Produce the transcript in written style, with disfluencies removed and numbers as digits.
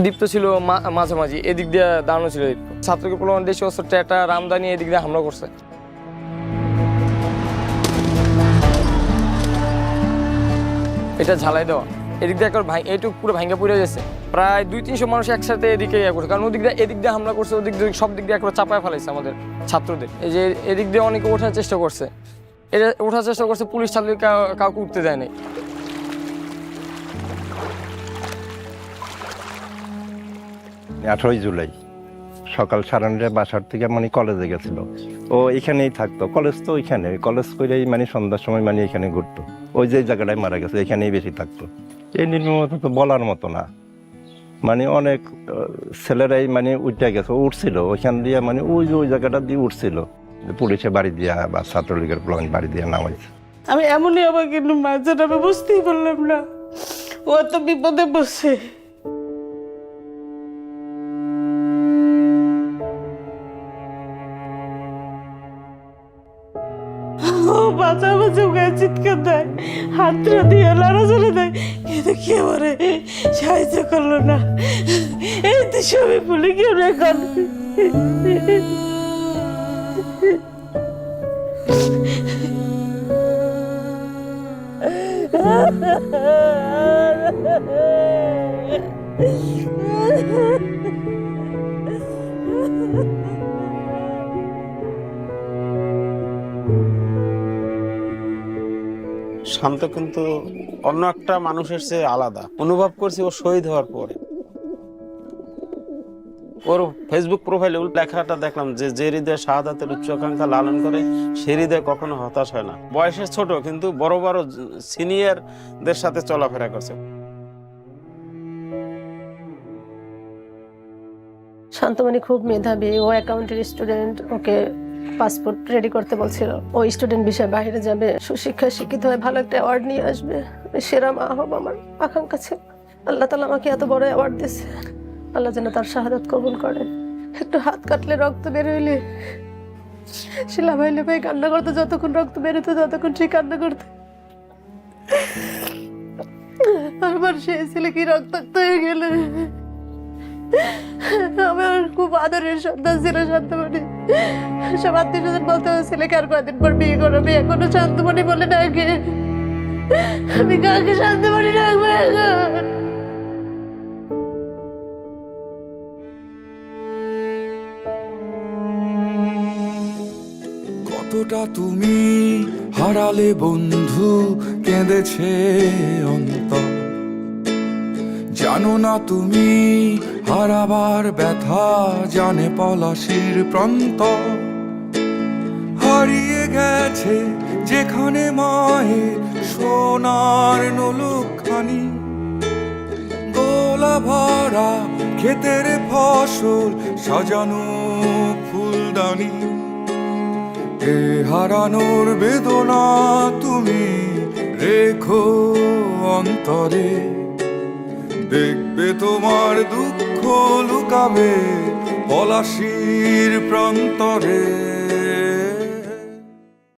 দীপ্ত ছিল মাঝামাঝি, এদিক দিয়ে দাঁড়ানো ছিল দীপ্ত। ছাত্রকে প্রলোভন দেশি অস্ত্র টেটা রামদানি এদিক দিয়ে হামলা করছে। এটা ঝালাই দেওয়া, এদিক দিয়ে একবার এইটুকু পুরো ভাঙ্গা পড়ে গেছে। প্রায় 200-300 মানুষ একসাথে এদিকে করছে, কারণ এদিক দিয়ে হামলা করছে, ওদিক দিয়ে সব দিক দিয়ে একবার চাপায় ফেলাইছে আমাদের ছাত্রদের। এই যে এদিক দিয়ে অনেকে ওঠার চেষ্টা করছে, এটা ওঠার চেষ্টা করছে, পুলিশ ছাত্র কাউকে উঠতে দেয় নাই। 18 জুলাই সকাল 9:30 বাসার থেকে মানে কলেজে গেছিল। ও এখানেই থাকতো, কলেজ তো ওইখানে, কলেজ করেই মানে সন্ধ্যার সময় মানে এখানে ঘুরতো। ওই যে জায়গাটায় মারা গেছে এখানেই বেশি থাকতো। এই নির্মমতা তো বলার মতো না, মানে অনেক ছেলেরাই মানে উঠে গেছে, উঠছিল ওইখান দিয়ে, মানে ওই যে ওই জায়গাটা দিয়ে উঠছিল, পুলিশে বাড়ি দিয়া বা ছাত্রলীগের বাড়ি দিয়ে নামাইছে। আমি এমনই আবার কিন্তু মাঝে আমি বুঝতেই পারলাম না ও তো বিপদে বসে। ও বাঁচা বাঁচা গায়ে চিৎকার দেয়, হাতটা দিয়ে লড়াচড়া দেয়, কিন্তু কেউ ওরে সাহায্য করলো না। এই তো সবই ভুলে গিয়ে এখন শান্ত কিন্তু অন্য একটা মানুষের চেয়ে আলাদা অনুভব করছি ও শহীদ হওয়ার পরে। ওর ফেসবুক প্রোফাইলে লেখাটা দেখলাম যে হৃদয়ে শাহাদাতের উচ্চাকাঙ্ক্ষা লালন করে সে হৃদয়ে কখনো হতাশ হয় না। বয়সে ছোট কিন্তু বড় বড় সিনিয়রদের সাথে চলাফেরা করছে। শান্তমণি খুব মেধাবী, ও অ্যাকাউন্টের স্টুডেন্ট, ওকে পাসপোর্ট রেডি করতে বলছিল। ও স্টুডেন্ট বিষয়ে বাইরে যাবে, সুশিক্ষায় শিক্ষিত হয়ে ভালো একটা অ্যাওয়ার্ড নিয়ে আসবে, সেরা মা হব আমার আকাঙ্ক্ষা ছিল। আল্লাহ তাআলা আমাকে এত বড় অ্যাওয়ার্ড দিয়েছে, আল্লাহ যেন তার শাহাদাত কবুল করে। একটু হাত কাটলে রক্ত বের হইলে সে লাফাই লাফাই কান্না করতো, যতক্ষণ রক্ত বেরোতো ততক্ষণ সে কান্না করতো। আমার সেই ছেলে কি রক্তাক্ত হয়ে গেলে। আমার খুব আদরের সন্তান ছিল শান্তমণি। সব আত্মীয়স্বজন বলতে ছেলেকে আর কয়দিন পর বিয়ে করবে, এখনো শান্তমণি বলে ডাকে। আমি কাকে শান্তমণি ডাকবো এখন? কতটা তুমি হারালে বন্ধু, কেঁদেছে অন্তর। জানো না তুমি হারাবার ব্যথা, জানে পলাশির প্রান্ত। হারিয়ে গেছে যেখানে মায়ের সোনার নলুকখানি, গোলা ভরা ক্ষেতের ফসল, সাজানো ফুলদানি। এ হারানোর বেদনা তুমি রেখো অন্তরে, দেখবে তোমার দুঃখ লুকাবে পলাশির প্রান্তরে।